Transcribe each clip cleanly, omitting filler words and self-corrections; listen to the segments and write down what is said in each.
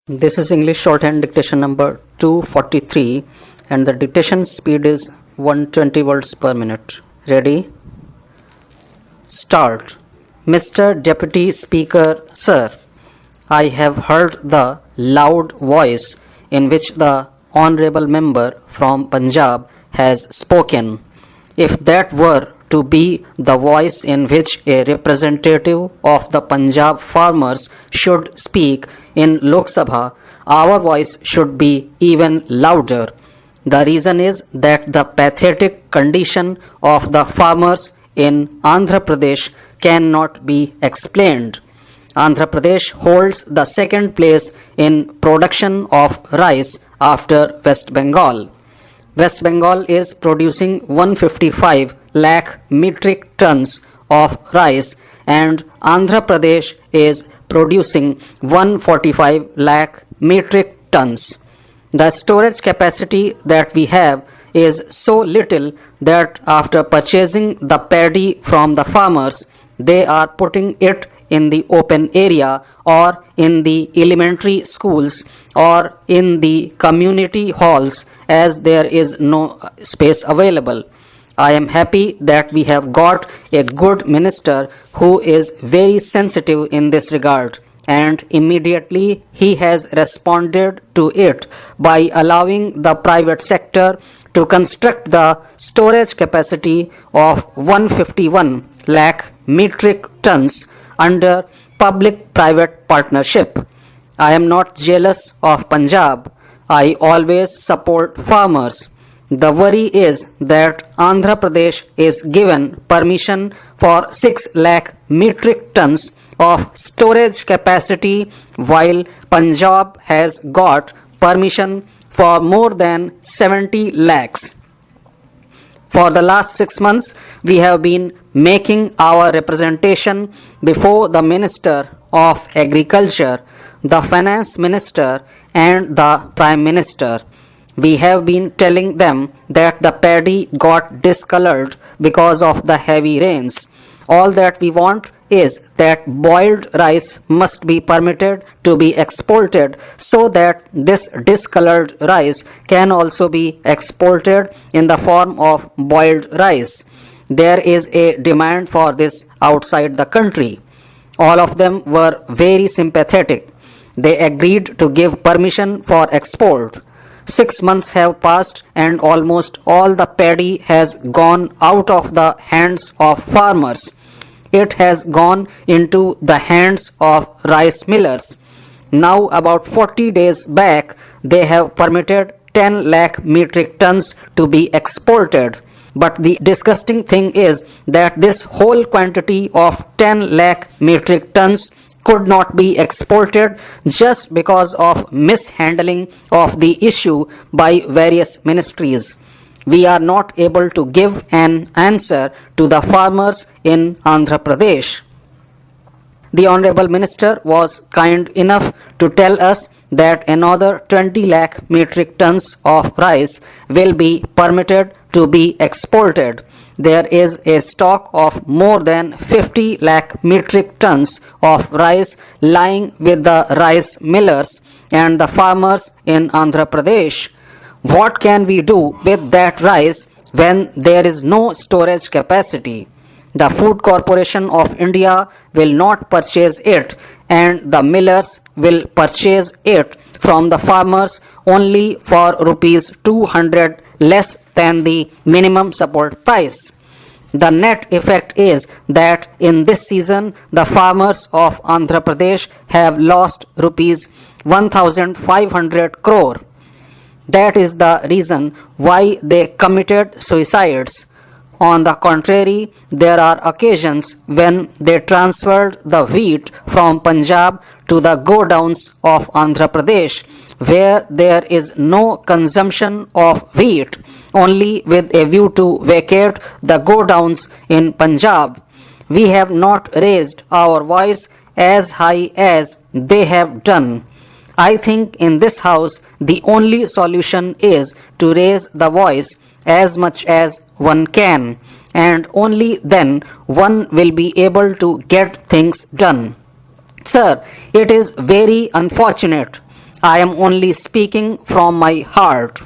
This is English shorthand dictation number 243 and the dictation speed is 120 words per minute. Ready? Start. Mr. Deputy Speaker, Sir, I have heard the loud voice in which the Honourable Member from Punjab has spoken. If that were to be the voice in which a representative of the Punjab farmers should speak in Lok Sabha, our voice should be even louder. The reason is that the pathetic condition of the farmers in Andhra Pradesh cannot be explained. Andhra Pradesh holds the second place in production of rice after West Bengal. West Bengal is producing 155 lakh metric tons of rice and Andhra Pradesh is producing 145 lakh metric tons. The storage capacity that we have is so little that after purchasing the paddy from the farmers, they are putting it in the open area or in the elementary schools or in the community halls as there is no space available. I am happy that we have got a good minister who is very sensitive in this regard, and immediately he has responded to it by allowing the private sector to construct the storage capacity of 151 lakh metric tons under public-private partnership. I am not jealous of Punjab. I always support farmers. The worry is that Andhra Pradesh is given permission for 6 lakh metric tons of storage capacity while Punjab has got permission for more than 70 lakhs. For the last 6 months, we have been making our representation before the Minister of Agriculture, the Finance Minister and the Prime Minister. We have been telling them that the paddy got discolored because of the heavy rains. All that we want is that boiled rice must be permitted to be exported so that this discolored rice can also be exported in the form of boiled rice. There is a demand for this outside the country. All of them were very sympathetic. They agreed to give permission for export. 6 months have passed and almost all the paddy has gone out of the hands of farmers. It has gone into the hands of rice millers. Now about 40 days back, they have permitted 10 lakh metric tons to be exported. But the disgusting thing is that this whole quantity of 10 lakh metric tons could not be exported just because of mishandling of the issue by various ministries. We are not able to give an answer to the farmers in Andhra Pradesh. The Honourable Minister was kind enough to tell us that another 20 lakh metric tons of rice will be permitted to be exported. There is a stock of more than 50 lakh metric tons of rice lying with the rice millers and the farmers in Andhra Pradesh. What can we do with that rice when there is no storage capacity? The Food Corporation of India will not purchase it and the millers will purchase it from the farmers only for rupees 200 less than the minimum support price. The net effect is that in this season the farmers of Andhra Pradesh have lost rupees 1,500 crore. That is the reason why they committed suicides. On the contrary, there are occasions when they transferred the wheat from Punjab to the godowns of Andhra Pradesh, where there is no consumption of wheat, only with a view to vacate the godowns in Punjab. We have not raised our voice as high as they have done. I think in this house the only solution is to raise the voice as much as one can, and only then one will be able to get things done. Sir, it is very unfortunate I am only speaking from my heart.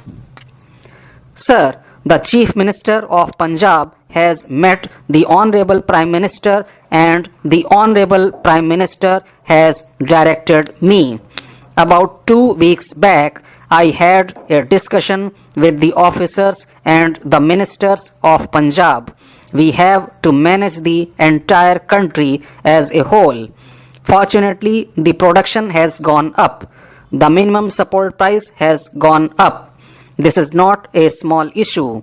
Sir, the Chief Minister of Punjab has met the Honorable Prime Minister and the Honorable Prime Minister has directed me. About 2 weeks back, I had a discussion with the officers and the ministers of Punjab. We have to manage the entire country as a whole. Fortunately, the production has gone up. The minimum support price has gone up. This is not a small issue.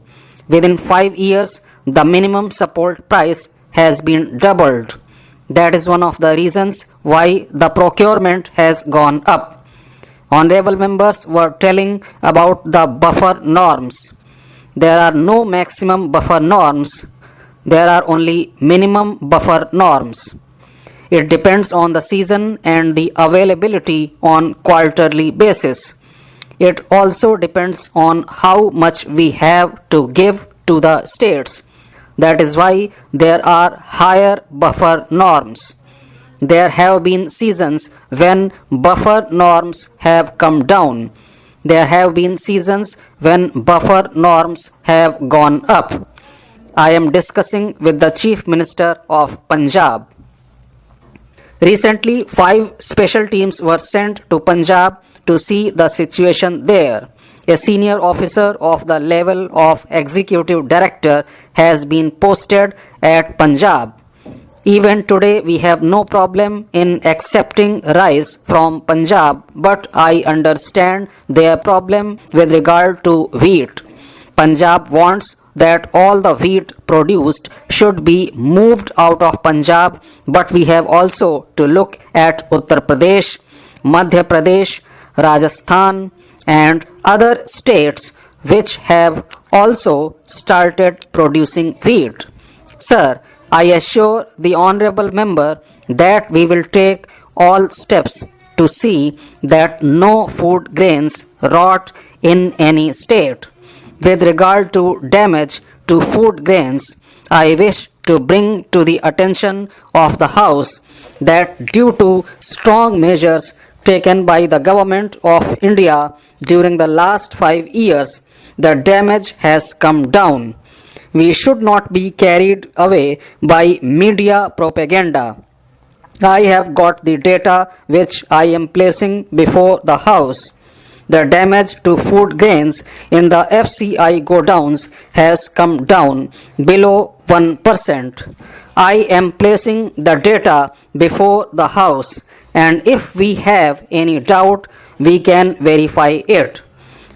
Within 5 years, the minimum support price has been doubled. That is one of the reasons why the procurement has gone up. Honorable members were telling about the buffer norms. There are no maximum buffer norms. There are only minimum buffer norms. It depends on the season and the availability on quarterly basis. It also depends on how much we have to give to the states. That is why there are higher buffer norms. There have been seasons when buffer norms have come down. There have been seasons when buffer norms have gone up. I am discussing with the Chief Minister of Punjab. Recently, 5 special teams were sent to Punjab to see the situation there. A senior officer of the level of Executive Director has been posted at Punjab. Even today, we have no problem in accepting rice from Punjab, but I understand their problem with regard to wheat. Punjab wants that all the wheat produced should be moved out of Punjab, but we have also to look at Uttar Pradesh, Madhya Pradesh, Rajasthan, and other states which have also started producing wheat. Sir, I assure the Honorable Member that we will take all steps to see that no food grains rot in any state. With regard to damage to food grains, I wish to bring to the attention of the House that due to strong measures taken by the Government of India during the last 5 years, the damage has come down. We should not be carried away by media propaganda. I have got the data which I am placing before the House. The damage to food grains in the FCI godowns has come down below 1%. I am placing the data before the House, and if we have any doubt, we can verify it.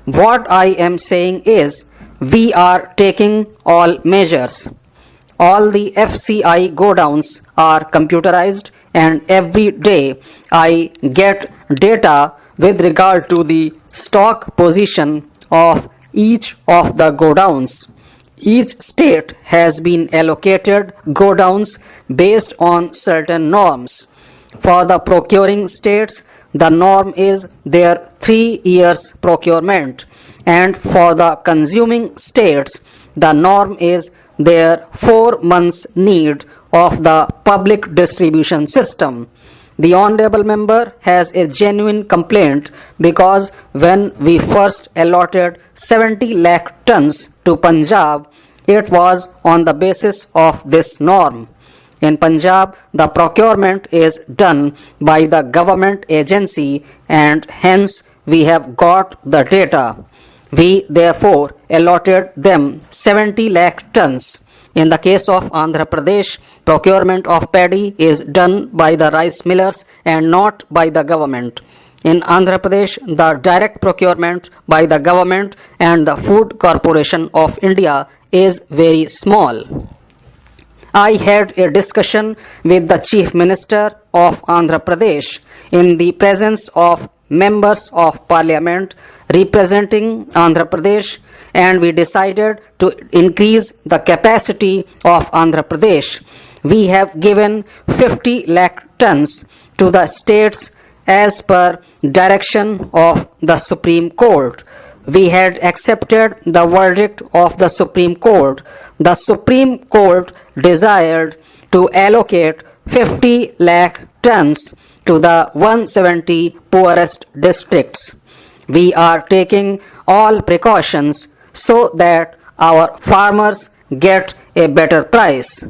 What I am saying is, we are taking all measures. All the FCI godowns are computerized, and every day I get data with regard to the stock position of each of the godowns. Each state has been allocated godowns based on certain norms. For the procuring states, the norm is their 3 years procurement, and for the consuming states, the norm is their 4 months need of the public distribution system. The Honorable Member has a genuine complaint because when we first allotted 70 lakh tons to Punjab, it was on the basis of this norm. In Punjab, the procurement is done by the government agency, and hence we have got the data. We therefore allotted them 70 lakh tons. In the case of Andhra Pradesh, procurement of paddy is done by the rice millers and not by the government. In Andhra Pradesh, the direct procurement by the government and the Food Corporation of India is very small. I had a discussion with the Chief Minister of Andhra Pradesh in the presence of members of Parliament representing Andhra Pradesh, and we decided to increase the capacity of Andhra Pradesh. We have given 50 lakh tons to the states as per direction of the Supreme Court. We had accepted the verdict of the Supreme Court. The Supreme Court desired to allocate 50 lakh tons to the 170 poorest districts. We are taking all precautions so that our farmers get a better price.